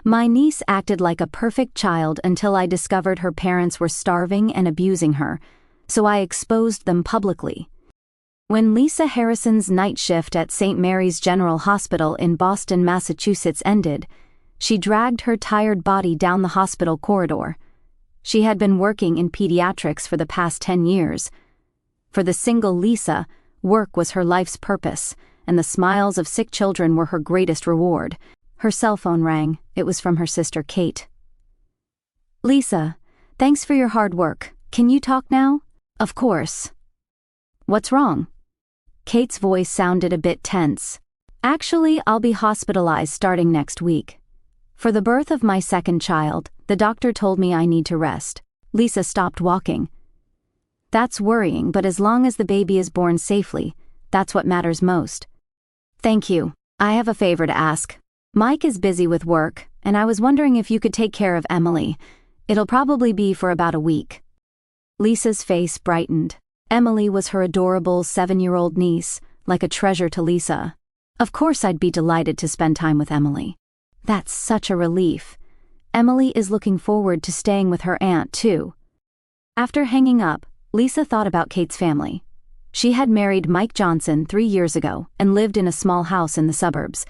My niece acted like a perfect child until I discovered her parents were starving and abusing her, so I exposed them publicly. When Lisa Harrison's night shift at St. Mary's General Hospital in Boston, Massachusetts ended, she dragged her tired body down the hospital corridor. She had been working in pediatrics for the past 10 years. For the single Lisa, work was her life's purpose, and the smiles of sick children were her greatest reward. Her cell phone rang. It was from her sister Kate. "Lisa, thanks for your hard work. Can you talk now?" "Of course." "What's wrong?" Kate's voice sounded a bit tense. "Actually, I'll be hospitalized starting next week. For the birth of my second child, the doctor told me I need to rest." Lisa stopped walking. "That's worrying, but as long as the baby is born safely, that's what matters most." "Thank you. I have a favor to ask. Mike is busy with work, and I was wondering if you could take care of Emily. It'll probably be for about a week." Lisa's face brightened. Emily was her adorable 7-year-old niece, like a treasure to Lisa. "Of course I'd be delighted to spend time with Emily." "That's such a relief. Emily is looking forward to staying with her aunt, too." After hanging up, Lisa thought about Kate's family. She had married Mike Johnson 3 years ago and lived in a small house in the suburbs.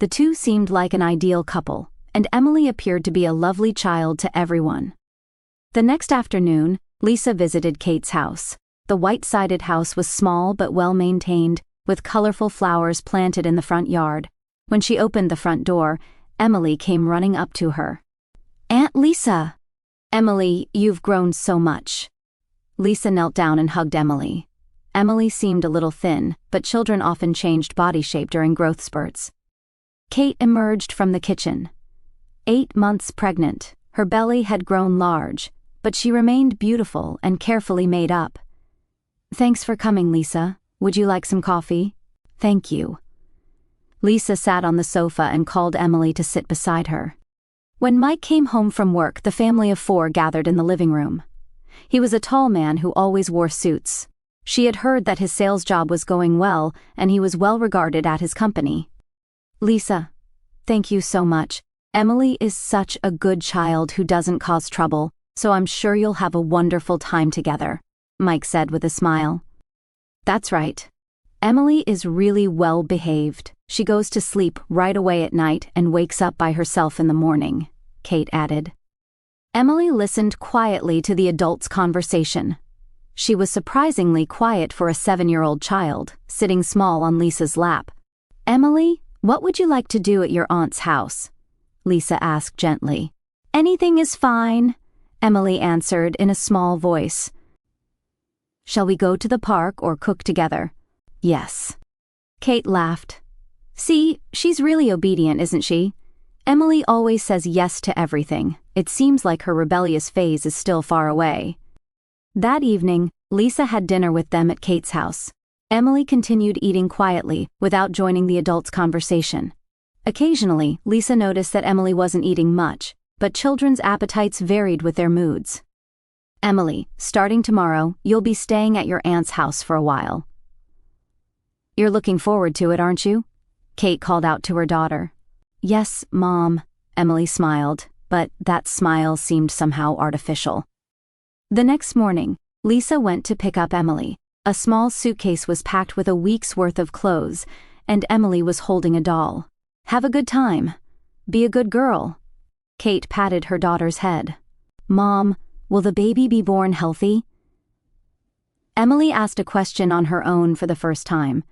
The two seemed like an ideal couple, and Emily appeared to be a lovely child to everyone. The next afternoon, Lisa visited Kate's house. The white-sided house was small but well-maintained, with colorful flowers planted in the front yard. When she opened the front door, Emily came running up to her. "Aunt Lisa!" "Emily, you've grown so much." Lisa knelt down and hugged Emily. Emily seemed a little thin, but children often changed body shape during growth spurts. Kate emerged from the kitchen. 8 months pregnant, her belly had grown large, but she remained beautiful and carefully made up. "Thanks for coming, Lisa. Would you like some coffee?" "Thank you." Lisa sat on the sofa and called Emily to sit beside her. When Mike came home from work, the family of 4 gathered in the living room. He was a tall man who always wore suits. She had heard that his sales job was going well, and he was well regarded at his company. "Lisa, thank you so much. Emily is such a good child who doesn't cause trouble, so I'm sure you'll have a wonderful time together," Mike said with a smile. "That's right. Emily is really well behaved. She goes to sleep right away at night and wakes up by herself in the morning," Kate added. Emily listened quietly to the adults' conversation. She was surprisingly quiet for a 7-year-old child, sitting small on Lisa's lap. "Emily, what would you like to do at your aunt's house?" Lisa asked gently. "Anything is fine," Emily answered in a small voice. "Shall we go to the park or cook together?" "Yes." Kate laughed. "See, she's really obedient, isn't she? Emily always says yes to everything. It seems like her rebellious phase is still far away." That evening, Lisa had dinner with them at Kate's house. Emily continued eating quietly, without joining the adults' conversation. Occasionally, Lisa noticed that Emily wasn't eating much, but children's appetites varied with their moods. "Emily, starting tomorrow, you'll be staying at your aunt's house for a while. You're looking forward to it, aren't you?" Kate called out to her daughter. "Yes, Mom," Emily smiled, but that smile seemed somehow artificial. The next morning, Lisa went to pick up Emily. A small suitcase was packed with a week's worth of clothes, and Emily was holding a doll. "Have a good time. Be a good girl." Kate patted her daughter's head. "Mom, will the baby be born healthy?" Emily asked a question on her own for the first time.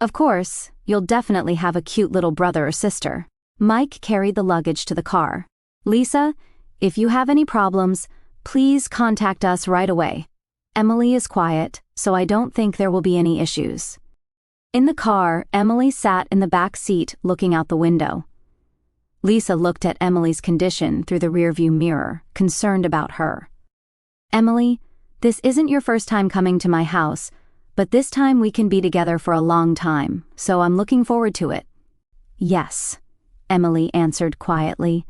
"Of course, you'll definitely have a cute little brother or sister." Mike carried the luggage to the car. "Lisa, if you have any problems, please contact us right away. Emily is quiet, so I don't think there will be any issues." In the car, Emily sat in the back seat looking out the window. Lisa looked at Emily's condition through the rearview mirror, concerned about her. "Emily, this isn't your first time coming to my house, but this time we can be together for a long time, so I'm looking forward to it." "Yes," Emily answered quietly.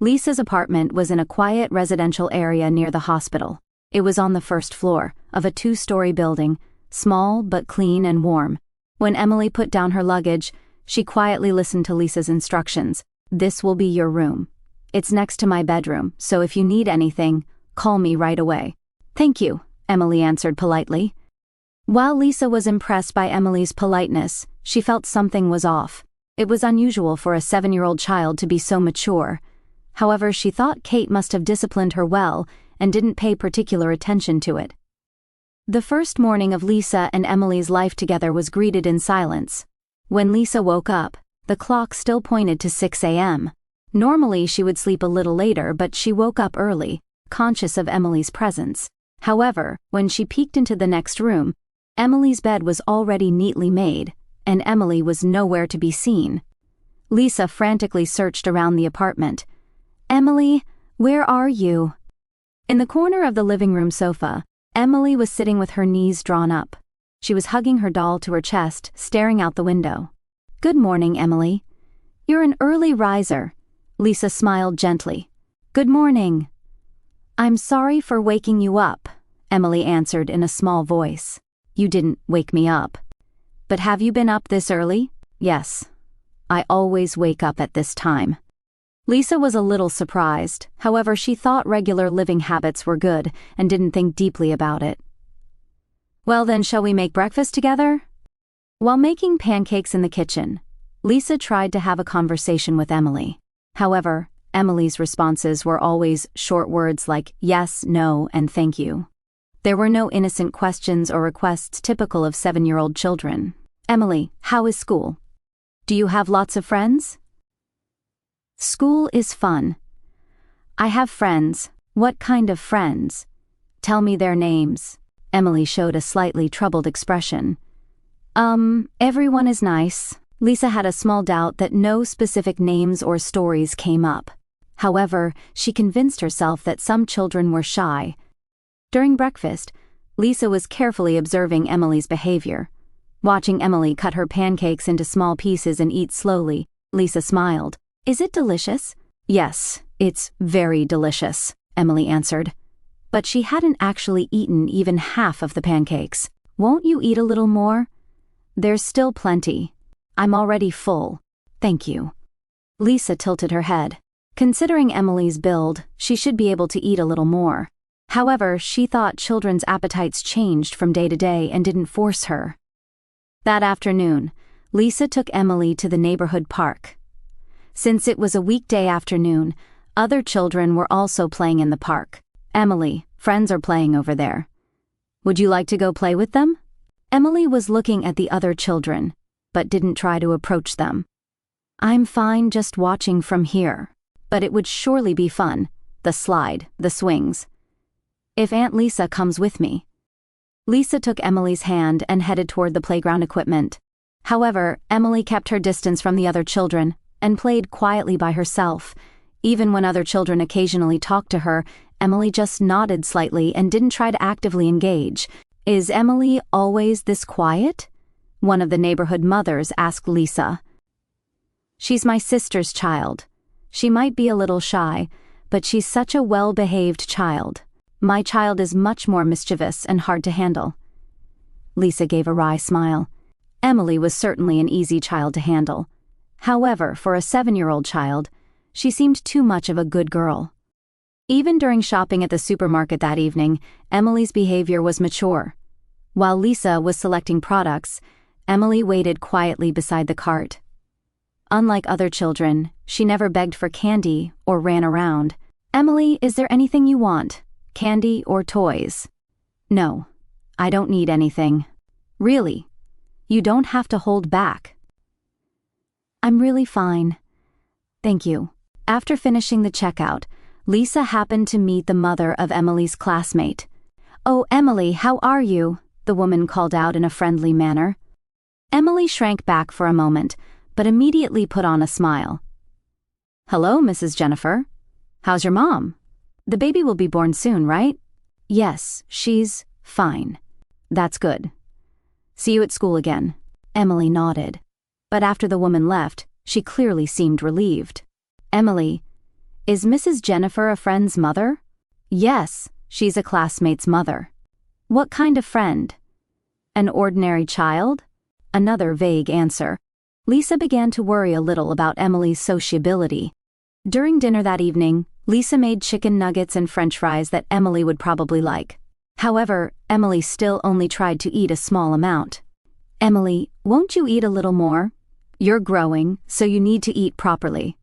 Lisa's apartment was in a quiet residential area near the hospital. It was on the first floor of a 2-story building, small but clean and warm. When Emily put down her luggage, she quietly listened to Lisa's instructions. This will be your room. It's next to my bedroom, so if you need anything, call me right away." "Thank you," Emily answered politely. While Lisa was impressed by Emily's politeness, she felt something was off. It was unusual for a 7-year-old child to be so mature. However, she thought Kate must have disciplined her well and didn't pay particular attention to it. The first morning of Lisa and Emily's life together was greeted in silence. When Lisa woke up, the clock still pointed to 6 a.m. Normally she would sleep a little later, but she woke up early, conscious of Emily's presence. However, when she peeked into the next room, Emily's bed was already neatly made, and Emily was nowhere to be seen. Lisa frantically searched around the apartment. "Emily, where are you?" In the corner of the living room sofa, Emily was sitting with her knees drawn up. She was hugging her doll to her chest, staring out the window. "Good morning, Emily. You're an early riser." Lisa smiled gently. "Good morning." "I'm sorry for waking you up," Emily answered in a small voice. "You didn't wake me up." "But have you been up this early?" "Yes. I always wake up at this time." Lisa was a little surprised. However, she thought regular living habits were good and didn't think deeply about it. "Well then, shall we make breakfast together?" While making pancakes in the kitchen, Lisa tried to have a conversation with Emily. However, Emily's responses were always short words like yes, no, and thank you. There were no innocent questions or requests typical of 7-year-old children. "Emily, how is school? Do you have lots of friends?" "School is fun. I have friends." "What kind of friends? Tell me their names." Emily showed a slightly troubled expression. Everyone is nice." Lisa had a small doubt that no specific names or stories came up. However, she convinced herself that some children were shy. During breakfast, Lisa was carefully observing Emily's behavior. Watching Emily cut her pancakes into small pieces and eat slowly, Lisa smiled. "Is it delicious?" "Yes, it's very delicious," Emily answered. But she hadn't actually eaten even half of the pancakes. "Won't you eat a little more?" "There's still plenty. I'm already full. Thank you." Lisa tilted her head. Considering Emily's build, she should be able to eat a little more. However, she thought children's appetites changed from day to day and didn't force her. That afternoon, Lisa took Emily to the neighborhood park. Since it was a weekday afternoon, other children were also playing in the park. "Emily, friends are playing over there. Would you like to go play with them?" Emily was looking at the other children, but didn't try to approach them. "I'm fine just watching from here, but it would surely be fun. The slide, the swings. If Aunt Lisa comes with me." Lisa took Emily's hand and headed toward the playground equipment. However, Emily kept her distance from the other children and played quietly by herself. Even when other children occasionally talked to her, Emily just nodded slightly and didn't try to actively engage. "Is Emily always this quiet?" one of the neighborhood mothers asked Lisa. "She's my sister's child. She might be a little shy, but she's such a well-behaved child. My child is much more mischievous and hard to handle." Lisa gave a wry smile. Emily was certainly an easy child to handle. However, for a 7-year-old child, she seemed too much of a good girl. Even during shopping at the supermarket that evening, Emily's behavior was mature. While Lisa was selecting products, Emily waited quietly beside the cart. Unlike other children, she never begged for candy or ran around. "Emily, is there anything you want? Candy or toys?" "No, I don't need anything." "Really? You don't have to hold back." "I'm really fine. Thank you." After finishing the checkout, Lisa happened to meet the mother of Emily's classmate. "Oh, Emily, how are you?" the woman called out in a friendly manner. Emily shrank back for a moment, but immediately put on a smile. "Hello, Mrs. Jennifer. How's your mom? The baby will be born soon, right?" "Yes, she's fine." "That's good. See you at school again." Emily nodded. But after the woman left, she clearly seemed relieved. "Emily, is Mrs. Jennifer a friend's mother?" "Yes, she's a classmate's mother." "What kind of friend?" "An ordinary child?" Another vague answer. Lisa began to worry a little about Emily's sociability. During dinner that evening, Lisa made chicken nuggets and french fries that Emily would probably like. However, Emily still only tried to eat a small amount. "Emily, won't you eat a little more? You're growing, so you need to eat properly."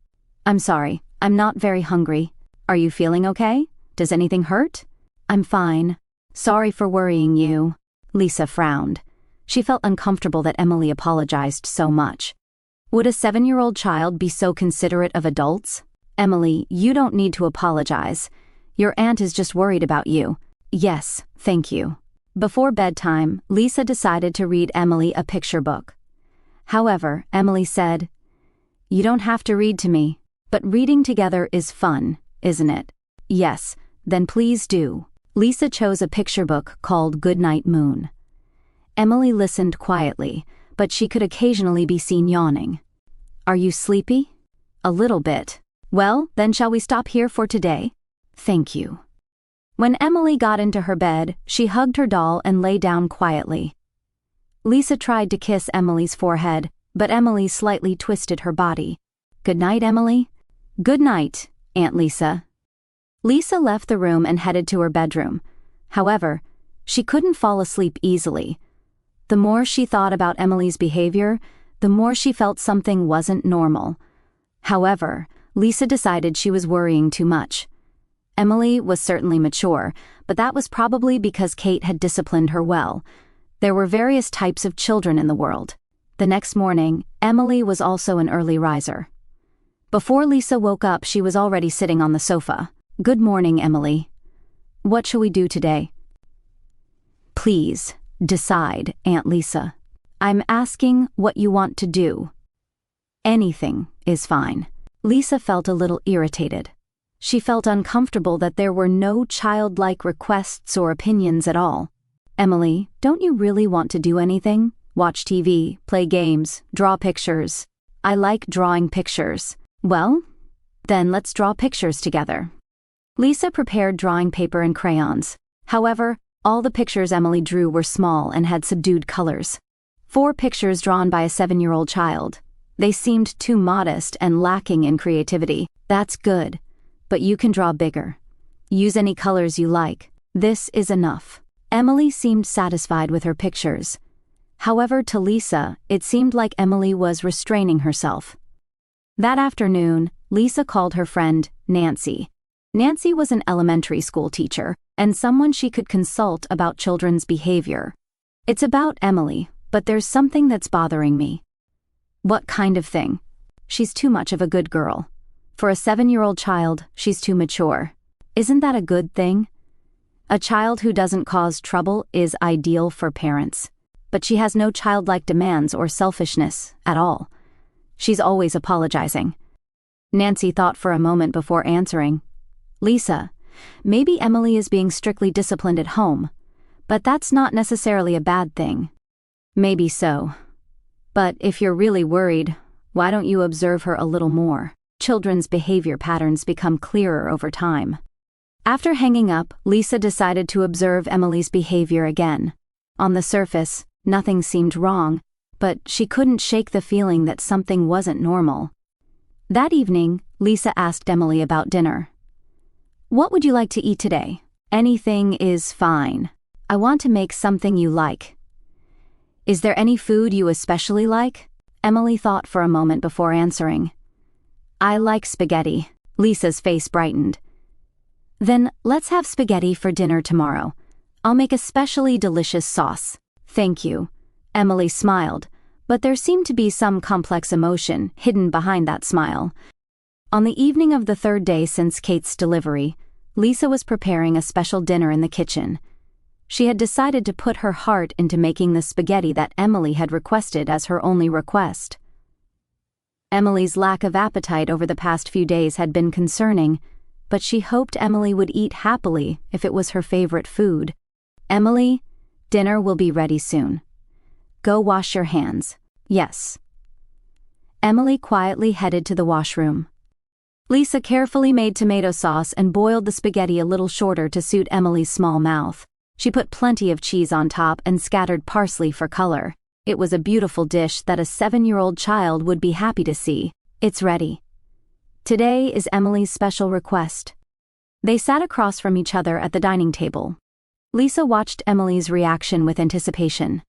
"I'm sorry, I'm not very hungry. Are you feeling okay? Does anything hurt?" "I'm fine. Sorry for worrying you." Lisa frowned. She felt uncomfortable that Emily apologized so much. Would a 7-year-old child be so considerate of adults? "Emily, you don't need to apologize. Your aunt is just worried about you." "Yes, thank you." Before bedtime, Lisa decided to read Emily a picture book. However, Emily said, "You don't have to read to me, but reading together is fun, isn't it?" "Yes, then please do." Lisa chose a picture book called Goodnight Moon. Emily listened quietly, but she could occasionally be seen yawning. "Are you sleepy?" "A little bit." "Well, then shall we stop here for today?" "Thank you." When Emily got into her bed, she hugged her doll and lay down quietly. Lisa tried to kiss Emily's forehead, but Emily slightly twisted her body. "Good night, Emily." "Good night, Aunt Lisa." Lisa left the room and headed to her bedroom. However, she couldn't fall asleep easily. The more she thought about Emily's behavior, the more she felt something wasn't normal. However, Lisa decided she was worrying too much. Emily was certainly mature, but that was probably because Kate had disciplined her well. There were various types of children in the world. The next morning, Emily was also an early riser. Before Lisa woke up, she was already sitting on the sofa. "Good morning, Emily. What shall we do today?" "Please, decide, Aunt Lisa. I'm asking what you want to do." "Anything is fine." Lisa felt a little irritated. She felt uncomfortable that there were no childlike requests or opinions at all. "Emily, don't you really want to do anything? Watch TV, play games, draw pictures." "I like drawing pictures." "Well, then let's draw pictures together." Lisa prepared drawing paper and crayons. However, all the pictures Emily drew were small and had subdued colors. 4 pictures drawn by a 7-year-old child. They seemed too modest and lacking in creativity. "That's good, but you can draw bigger. Use any colors you like. This is enough." Emily seemed satisfied with her pictures. However, to Lisa, it seemed like Emily was restraining herself. That afternoon, Lisa called her friend, Nancy. Nancy was an elementary school teacher and someone she could consult about children's behavior. "It's about Emily, but there's something that's bothering me." "What kind of thing?" "She's too much of a good girl. For a 7-year-old child, she's too mature." "Isn't that a good thing?" "A child who doesn't cause trouble is ideal for parents. But she has no childlike demands or selfishness at all. She's always apologizing." Nancy thought for a moment before answering. "Lisa, maybe Emily is being strictly disciplined at home, but that's not necessarily a bad thing." "Maybe so. But if you're really worried, why don't you observe her a little more? Children's behavior patterns become clearer over time." After hanging up, Lisa decided to observe Emily's behavior again. On the surface, nothing seemed wrong, but she couldn't shake the feeling that something wasn't normal. That evening, Lisa asked Emily about dinner. "What would you like to eat today?" "Anything is fine. I want to make something you like." "Is there any food you especially like?" Emily thought for a moment before answering. "I like spaghetti." Lisa's face brightened. "Then let's have spaghetti for dinner tomorrow. I'll make a specially delicious sauce." "Thank you." Emily smiled, but there seemed to be some complex emotion hidden behind that smile. On the evening of the 3rd day since Kate's delivery, Lisa was preparing a special dinner in the kitchen. She had decided to put her heart into making the spaghetti that Emily had requested as her only request. Emily's lack of appetite over the past few days had been concerning, but she hoped Emily would eat happily if it was her favorite food. "Emily, dinner will be ready soon. Go wash your hands." "Yes." Emily quietly headed to the washroom. Lisa carefully made tomato sauce and boiled the spaghetti a little shorter to suit Emily's small mouth. She put plenty of cheese on top and scattered parsley for color. It was a beautiful dish that a 7-year-old child would be happy to see. It's ready. Today is Emily's special request. They sat across from each other at the dining table. Lisa watched Emily's reaction with anticipation.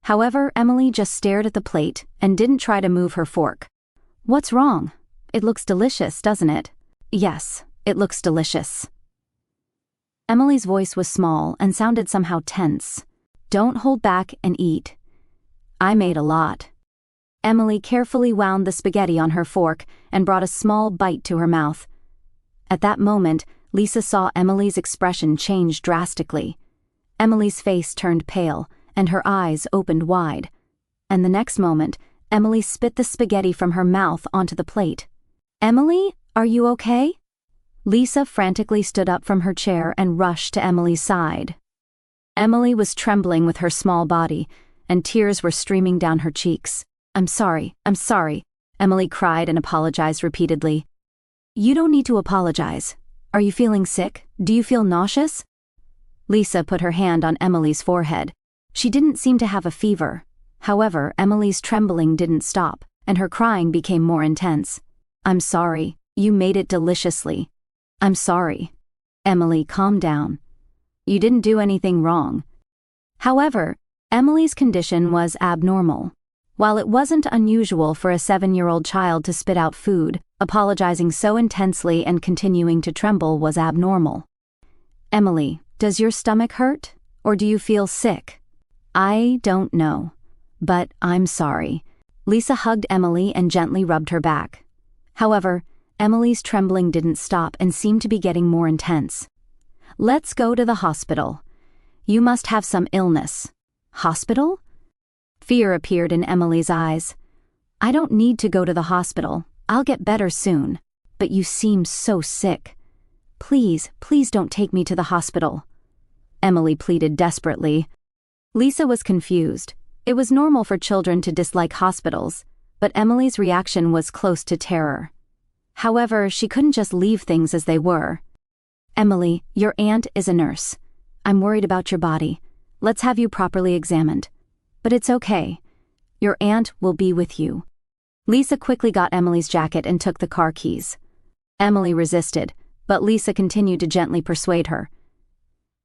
However, Emily just stared at the plate and didn't try to move her fork. What's wrong? It looks delicious, doesn't it? Yes, it looks delicious. Emily's voice was small and sounded somehow tense. Don't hold back and eat. I made a lot. Emily carefully wound the spaghetti on her fork and brought a small bite to her mouth. At that moment, Lisa saw Emily's expression change drastically. Emily's face turned pale, and her eyes opened wide. And the next moment, Emily spit the spaghetti from her mouth onto the plate. Emily, are you okay? Lisa frantically stood up from her chair and rushed to Emily's side. Emily was trembling with her small body, and tears were streaming down her cheeks. I'm sorry, Emily cried and apologized repeatedly. You don't need to apologize. Are you feeling sick? Do you feel nauseous? Lisa put her hand on Emily's forehead. She didn't seem to have a fever. However, Emily's trembling didn't stop, and her crying became more intense. I'm sorry, you made it deliciously. I'm sorry. Emily, calm down. You didn't do anything wrong. However, Emily's condition was abnormal. While it wasn't unusual for a 7-year-old child to spit out food, apologizing so intensely and continuing to tremble was abnormal. Emily, does your stomach hurt? Or do you feel sick? I don't know. But I'm sorry. Lisa hugged Emily and gently rubbed her back. However, Emily's trembling didn't stop and seemed to be getting more intense. Let's go to the hospital. You must have some illness. Hospital? Fear appeared in Emily's eyes. I don't need to go to the hospital. I'll get better soon. But you seem so sick. Please don't take me to the hospital. Emily pleaded desperately. Lisa was confused. It was normal for children to dislike hospitals, but Emily's reaction was close to terror. However, she couldn't just leave things as they were. Emily, your aunt is a nurse. I'm worried about your body. Let's have you properly examined. But it's okay. Your aunt will be with you. Lisa quickly got Emily's jacket and took the car keys. Emily resisted, but Lisa continued to gently persuade her.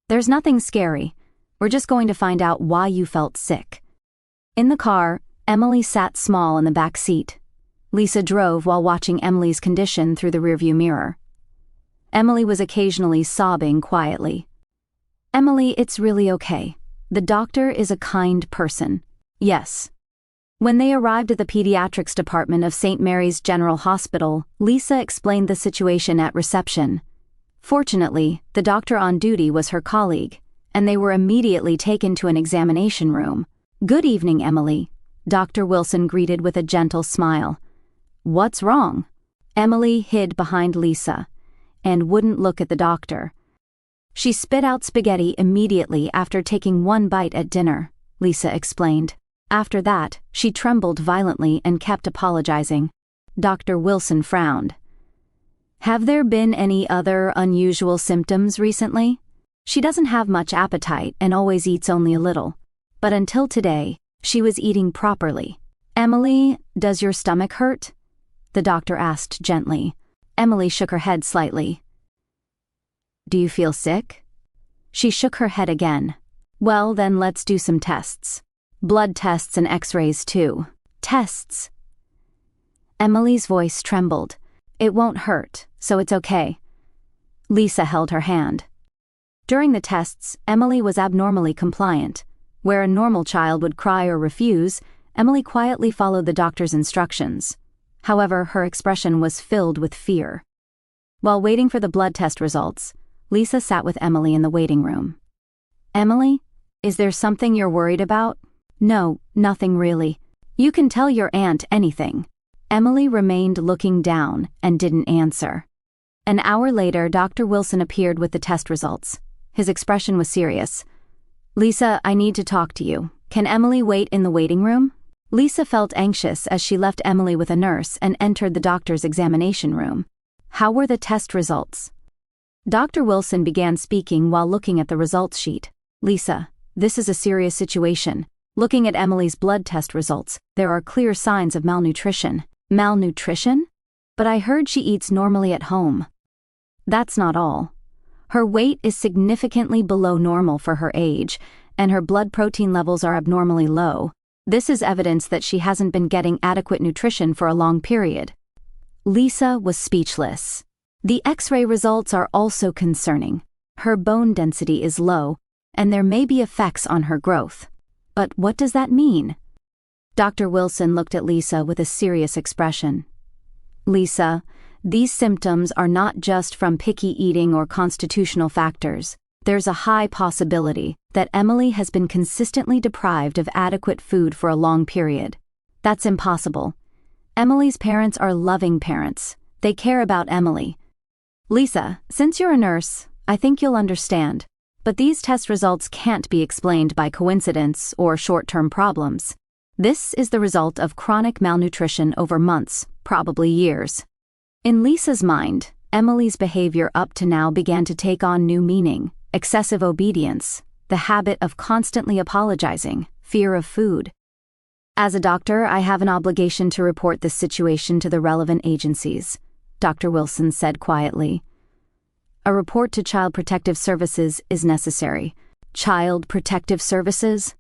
There's nothing scary. We're just going to find out why you felt sick. In the car, Emily sat small in the back seat. Lisa drove while watching Emily's condition through the rearview mirror. Emily was occasionally sobbing quietly. Emily, it's really okay. The doctor is a kind person. Yes. When they arrived at the pediatrics department of St. Mary's General Hospital, Lisa explained the situation at reception. Fortunately, the doctor on duty was her colleague, and they were immediately taken to an examination room. Good evening, Emily. Dr. Wilson greeted with a gentle smile. What's wrong? Emily hid behind Lisa and wouldn't look at the doctor. She spit out spaghetti immediately after taking one bite at dinner, Lisa explained. After that, she trembled violently and kept apologizing. Dr. Wilson frowned. Have there been any other unusual symptoms recently? She doesn't have much appetite and always eats only a little. But until today, she was eating properly. Emily, does your stomach hurt? The doctor asked gently. Emily shook her head slightly. Do you feel sick? She shook her head again. Well, then let's do some tests. Blood tests and x-rays too. Tests. Emily's voice trembled. It won't hurt, so it's okay. Lisa held her hand. During the tests, Emily was abnormally compliant. Where a normal child would cry or refuse, Emily quietly followed the doctor's instructions. However, her expression was filled with fear. While waiting for the blood test results, Lisa sat with Emily in the waiting room. Emily, is there something you're worried about? No, nothing really. You can tell your aunt anything. Emily remained looking down and didn't answer. An hour later, Dr. Wilson appeared with the test results. His expression was serious. Lisa, I need to talk to you. Can Emily wait in the waiting room? Lisa felt anxious as she left Emily with a nurse and entered the doctor's examination room. How were the test results? Dr. Wilson began speaking while looking at the results sheet. Lisa, this is a serious situation. Looking at Emily's blood test results, there are clear signs of malnutrition. Malnutrition? But I heard she eats normally at home. That's not all. Her weight is significantly below normal for her age, and her blood protein levels are abnormally low. This is evidence that she hasn't been getting adequate nutrition for a long period. Lisa was speechless. The X-ray results are also concerning. Her bone density is low, and there may be effects on her growth. But what does that mean? Dr. Wilson looked at Lisa with a serious expression. Lisa, these symptoms are not just from picky eating or constitutional factors. There's a high possibility that Emily has been consistently deprived of adequate food for a long period. That's impossible. Emily's parents are loving parents. They care about Emily. Lisa, since you're a nurse, I think you'll understand. But these test results can't be explained by coincidence or short-term problems. This is the result of chronic malnutrition over months, probably years. In Lisa's mind, Emily's behavior up to now began to take on new meaning: excessive obedience, the habit of constantly apologizing, fear of food. As a doctor, I have an obligation to report this situation to the relevant agencies, Dr. Wilson said quietly. A report to Child Protective Services is necessary. Child Protective Services?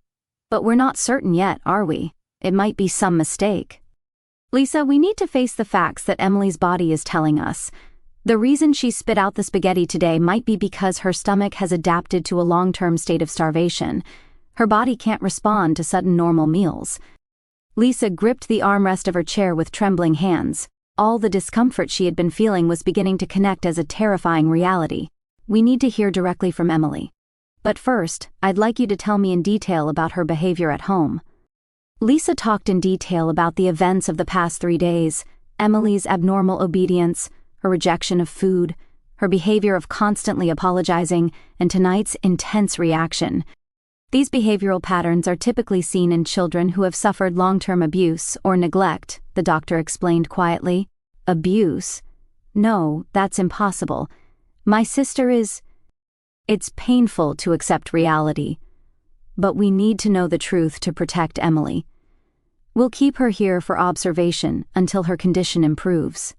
But we're not certain yet, are we? It might be some mistake. Lisa, we need to face the facts that Emily's body is telling us. The reason she spit out the spaghetti today might be because her stomach has adapted to a long-term state of starvation. Her body can't respond to sudden normal meals. Lisa gripped the armrest of her chair with trembling hands. All the discomfort she had been feeling was beginning to connect as a terrifying reality. We need to hear directly from Emily. But first, I'd like you to tell me in detail about her behavior at home. Lisa talked in detail about the events of the past 3 days, Emily's abnormal obedience, her rejection of food, her behavior of constantly apologizing, and tonight's intense reaction. These behavioral patterns are typically seen in children who have suffered long-term abuse or neglect, the doctor explained quietly. Abuse? No, that's impossible. My sister is... It's painful to accept reality, but we need to know the truth to protect Emily. We'll keep her here for observation until her condition improves.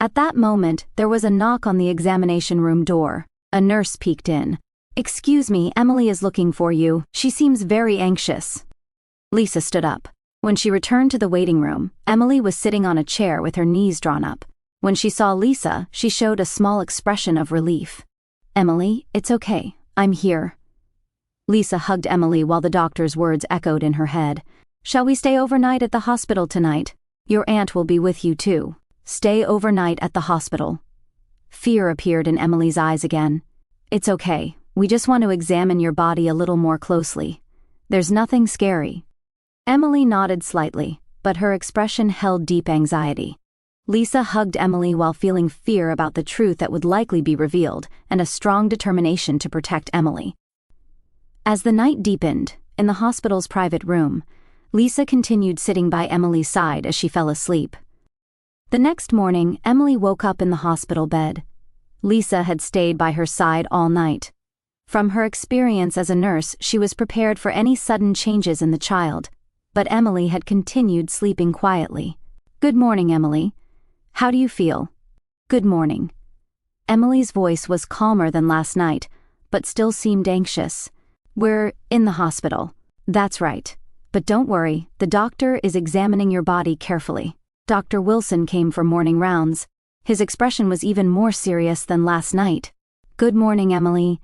At that moment, there was a knock on the examination room door. A nurse peeked in. Excuse me, Emily is looking for you. She seems very anxious. Lisa stood up. When she returned to the waiting room, Emily was sitting on a chair with her knees drawn up. When she saw Lisa, she showed a small expression of relief. Emily, it's okay. I'm here. Lisa hugged Emily while the doctor's words echoed in her head. Shall we stay overnight at the hospital tonight? Your aunt will be with you too. Stay overnight at the hospital. Fear appeared in Emily's eyes again. It's okay. We just want to examine your body a little more closely. There's nothing scary. Emily nodded slightly, but her expression held deep anxiety. Lisa hugged Emily while feeling fear about the truth that would likely be revealed and a strong determination to protect Emily. As the night deepened, in the hospital's private room, Lisa continued sitting by Emily's side as she fell asleep. The next morning, Emily woke up in the hospital bed. Lisa had stayed by her side all night. From her experience as a nurse, she was prepared for any sudden changes in the child, but Emily had continued sleeping quietly. Good morning, Emily. How do you feel? Good morning. Emily's voice was calmer than last night, but still seemed anxious. We're in the hospital. That's right. But don't worry, the doctor is examining your body carefully. Dr. Wilson came for morning rounds. His expression was even more serious than last night. Good morning, Emily.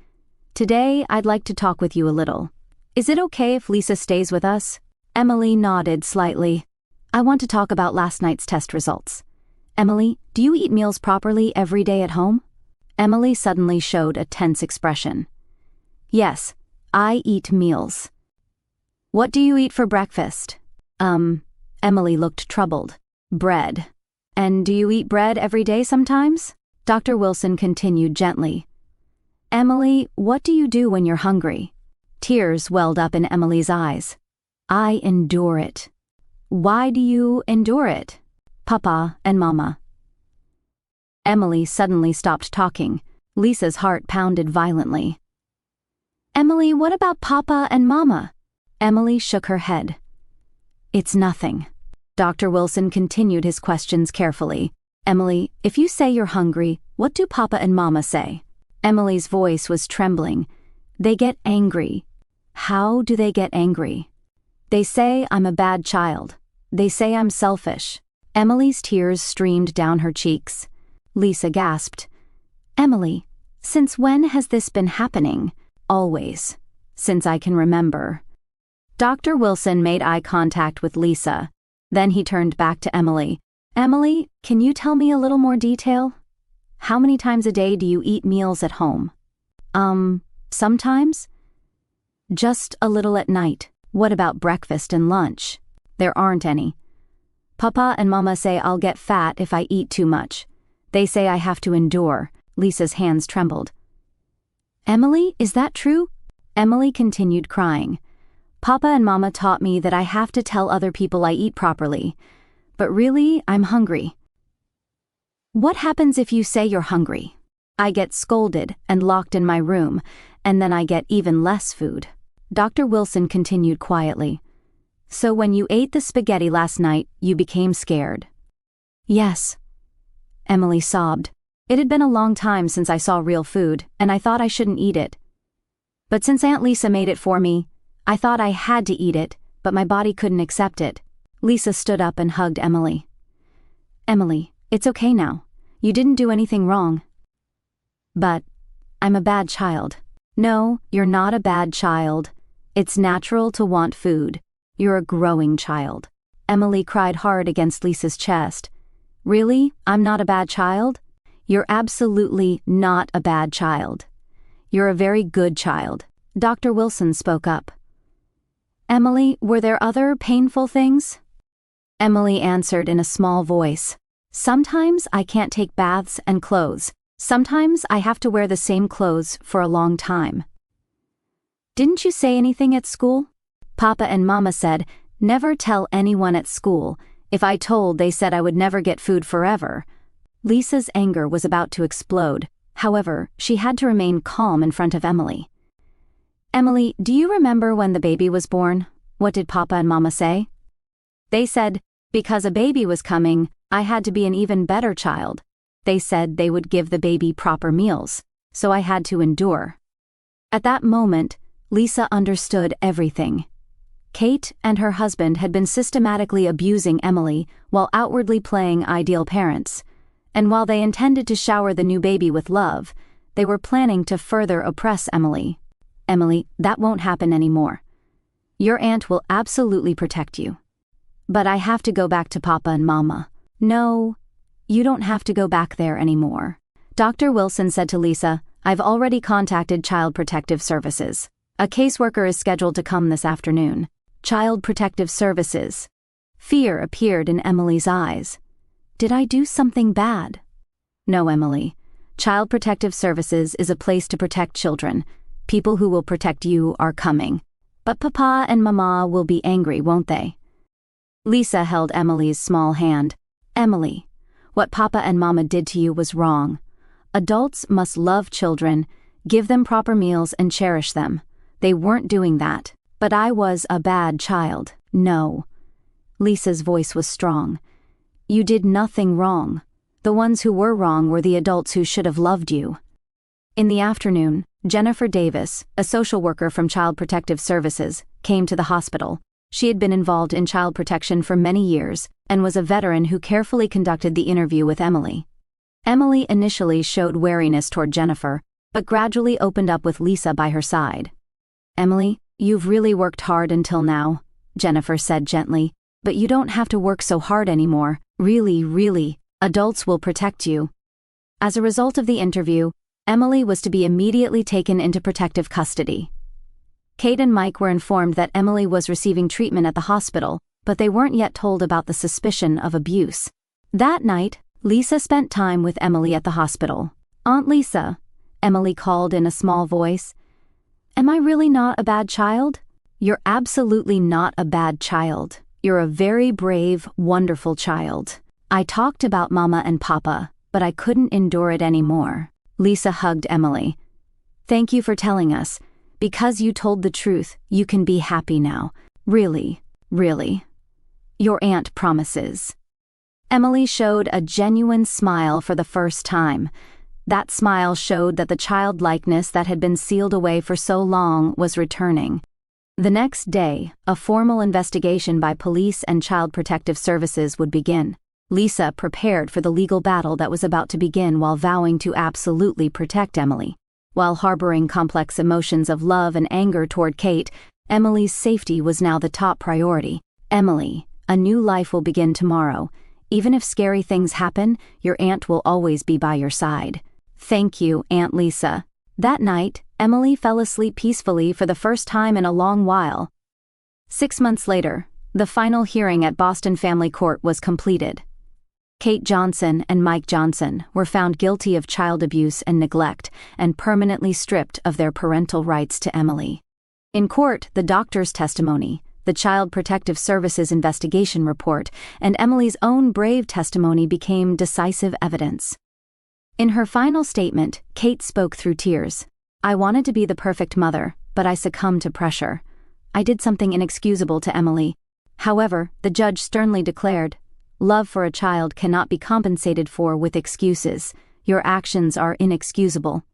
Today, I'd like to talk with you a little. Is it okay if Lisa stays with us? Emily nodded slightly. I want to talk about last night's test results. Emily, do you eat meals properly every day at home? Emily suddenly showed a tense expression. Yes, I eat meals. What do you eat for breakfast? Emily looked troubled. Bread. And do you eat bread every day sometimes? Dr. Wilson continued gently. Emily, what do you do when you're hungry? Tears welled up in Emily's eyes. I endure it. Why do you endure it? Papa and Mama. Emily suddenly stopped talking. Lisa's heart pounded violently. Emily, what about Papa and Mama? Emily shook her head. It's nothing. Dr. Wilson continued his questions carefully. Emily, if you say you're hungry, what do Papa and Mama say? Emily's voice was trembling. They get angry. How do they get angry? They say I'm a bad child. They say I'm selfish. Emily's tears streamed down her cheeks. Lisa gasped. Emily, since when has this been happening? Always. Since I can remember. Dr. Wilson made eye contact with Lisa. Then he turned back to Emily. Emily, can you tell me a little more detail? How many times a day do you eat meals at home? Sometimes? Just a little at night. What about breakfast and lunch? There aren't any. Papa and Mama say I'll get fat if I eat too much. They say I have to endure. Lisa's hands trembled. Emily, is that true? Emily continued crying. Papa and Mama taught me that I have to tell other people I eat properly. But really, I'm hungry. What happens if you say you're hungry? I get scolded and locked in my room, and then I get even less food. Dr. Wilson continued quietly. So when you ate the spaghetti last night, you became scared? Yes. Emily sobbed. It had been a long time since I saw real food, and I thought I shouldn't eat it. But since Aunt Lisa made it for me, I thought I had to eat it, but my body couldn't accept it. Lisa stood up and hugged Emily. Emily, it's okay now. You didn't do anything wrong. But I'm a bad child. No, you're not a bad child. It's natural to want food. You're a growing child. Emily cried hard against Lisa's chest. Really? I'm not a bad child? You're absolutely not a bad child. You're a very good child. Dr. Wilson spoke up. Emily, were there other painful things? Emily answered in a small voice. Sometimes I can't take baths and clothes. Sometimes I have to wear the same clothes for a long time. Didn't you say anything at school? Papa and Mama said, never tell anyone at school. If I told, they said I would never get food forever. Lisa's anger was about to explode. However, she had to remain calm in front of Emily. Emily, do you remember when the baby was born? What did Papa and Mama say? They said, because a baby was coming, I had to be an even better child. They said they would give the baby proper meals, so I had to endure. At that moment, Lisa understood everything. Kate and her husband had been systematically abusing Emily while outwardly playing ideal parents, and while they intended to shower the new baby with love, they were planning to further oppress Emily. Emily, that won't happen anymore. Your aunt will absolutely protect you. But I have to go back to Papa and Mama. No, you don't have to go back there anymore. Dr. Wilson said to Lisa, I've already contacted Child Protective Services. A caseworker is scheduled to come this afternoon. Child Protective Services. Fear appeared in Emily's eyes. Did I do something bad? No, Emily. Child Protective Services is a place to protect children. People who will protect you are coming. But Papa and Mama will be angry, won't they? Lisa held Emily's small hand. Emily, what Papa and Mama did to you was wrong. Adults must love children, give them proper meals and cherish them. They weren't doing that. But I was a bad child. No. Lisa's voice was strong. You did nothing wrong. The ones who were wrong were the adults who should have loved you. In the afternoon, Jennifer Davis, a social worker from Child Protective Services, came to the hospital. She had been involved in child protection for many years and was a veteran who carefully conducted the interview with Emily. Emily initially showed wariness toward Jennifer, but gradually opened up with Lisa by her side. Emily, you've really worked hard until now, Jennifer said gently, but you don't have to work so hard anymore. Really, adults will protect you. As a result of the interview, Emily was to be immediately taken into protective custody. Kate and Mike were informed that Emily was receiving treatment at the hospital, but they weren't yet told about the suspicion of abuse. That night, Lisa spent time with Emily at the hospital. Aunt Lisa, Emily called in a small voice. Am I really not a bad child? You're absolutely not a bad child. You're a very brave, wonderful child. I talked about Mama and Papa, but I couldn't endure it anymore. Lisa hugged Emily. Thank you for telling us, Because you told the truth, you can be happy now. Really, really. Your aunt promises. Emily showed a genuine smile for the first time. That smile showed that the childlikeness that had been sealed away for so long was returning. The next day, a formal investigation by police and Child Protective Services would begin. Lisa prepared for the legal battle that was about to begin while vowing to absolutely protect Emily. While harboring complex emotions of love and anger toward Kate, Emily's safety was now the top priority. Emily, a new life will begin tomorrow. Even if scary things happen, your aunt will always be by your side. Thank you, Aunt Lisa. That night, Emily fell asleep peacefully for the first time in a long while. 6 months later, the final hearing at Boston Family Court was completed. Kate Johnson and Mike Johnson were found guilty of child abuse and neglect and permanently stripped of their parental rights to Emily. In court, the doctor's testimony, the Child Protective Services investigation report, and Emily's own brave testimony became decisive evidence. In her final statement, Kate spoke through tears. I wanted to be the perfect mother, but I succumbed to pressure. I did something inexcusable to Emily. However, the judge sternly declared, love for a child cannot be compensated for with excuses. Your actions are inexcusable.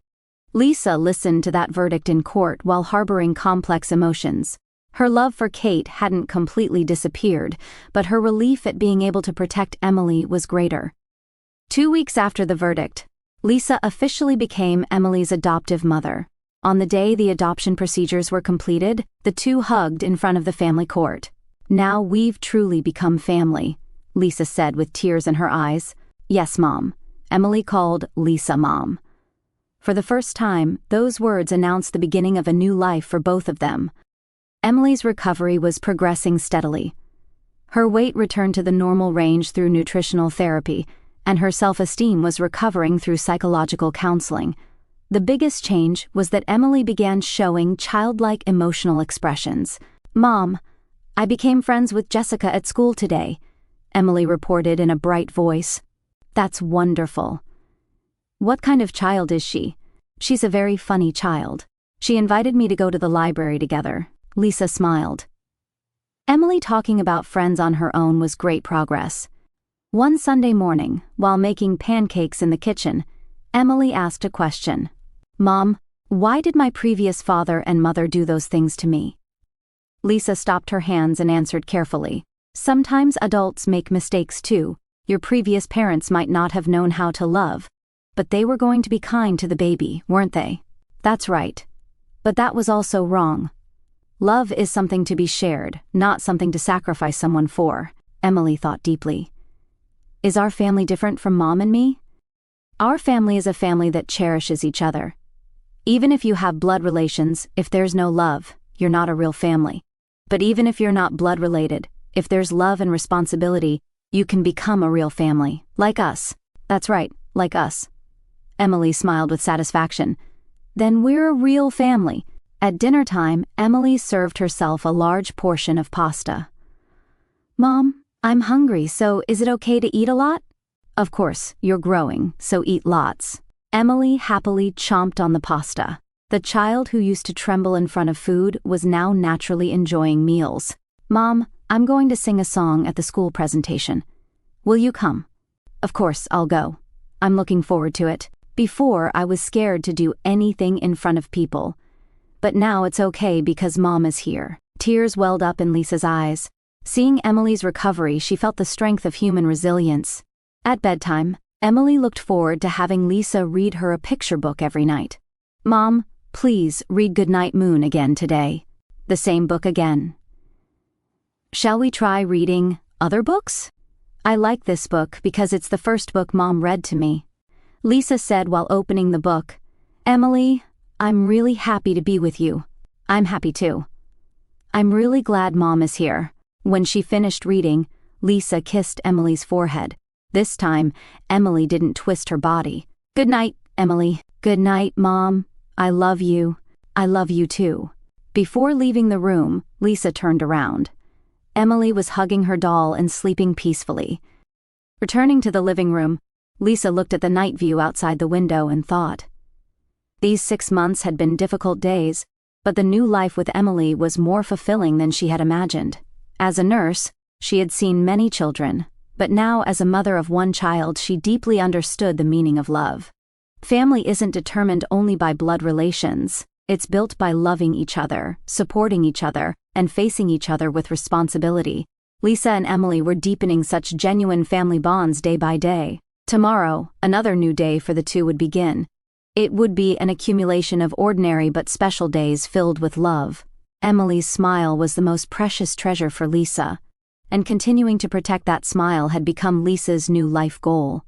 Lisa listened to that verdict in court while harboring complex emotions. Her love for Kate hadn't completely disappeared, but her relief at being able to protect Emily was greater. 2 weeks after the verdict, Lisa officially became Emily's adoptive mother. On the day the adoption procedures were completed, the two hugged in front of the family court. Now we've truly become family, Lisa said with tears in her eyes. Yes, Mom. Emily called Lisa Mom. For the first time, those words announced the beginning of a new life for both of them. Emily's recovery was progressing steadily. Her weight returned to the normal range through nutritional therapy, and her self-esteem was recovering through psychological counseling. The biggest change was that Emily began showing childlike emotional expressions. Mom, I became friends with Jessica at school today, Emily reported in a bright voice. That's wonderful. What kind of child is she? She's a very funny child. She invited me to go to the library together. Lisa smiled. Emily talking about friends on her own was great progress. One Sunday morning, while making pancakes in the kitchen, Emily asked a question. Mom, why did my previous father and mother do those things to me? Lisa stopped her hands and answered carefully. Sometimes adults make mistakes too. Your previous parents might not have known how to love, but they were going to be kind to the baby, weren't they? That's right. But that was also wrong. Love is something to be shared, not something to sacrifice someone for, Emily thought deeply. Is our family different from Mom and me? Our family is a family that cherishes each other. Even if you have blood relations, if there's no love, you're not a real family. But even if you're not blood related, if there's love and responsibility, you can become a real family, like us. That's right, like us. Emily smiled with satisfaction. Then we're a real family. At dinner time, Emily served herself a large portion of pasta. Mom, I'm hungry, so is it okay to eat a lot? Of course, you're growing, so eat lots. Emily happily chomped on the pasta. The child who used to tremble in front of food was now naturally enjoying meals. Mom, I'm going to sing a song at the school presentation. Will you come? Of course, I'll go. I'm looking forward to it. Before, I was scared to do anything in front of people. But now it's okay because Mom is here. Tears welled up in Lisa's eyes. Seeing Emily's recovery, she felt the strength of human resilience. At bedtime, Emily looked forward to having Lisa read her a picture book every night. Mom, please read Goodnight Moon again today. The same book again. Shall we try reading other books? I like this book because it's the first book Mom read to me. Lisa said while opening the book. Emily, I'm really happy to be with you. I'm happy too. I'm really glad Mom is here. When she finished reading, Lisa kissed Emily's forehead. This time, Emily didn't twist her body. Good night, Emily. Good night, Mom. I love you. I love you too. Before leaving the room, Lisa turned around. Emily was hugging her doll and sleeping peacefully. Returning to the living room, Lisa looked at the night view outside the window and thought. These 6 months had been difficult days, But the new life with Emily was more fulfilling than she had imagined. As a nurse, she had seen many children, but now as a mother of one child she deeply understood the meaning of love. Family isn't determined only by blood relations, it's built by loving each other, supporting each other, and facing each other with responsibility. Lisa and Emily were deepening such genuine family bonds day by day. Tomorrow, another new day for the two would begin. It would be an accumulation of ordinary but special days filled with love. Emily's smile was the most precious treasure for Lisa, and continuing to protect that smile had become Lisa's new life goal.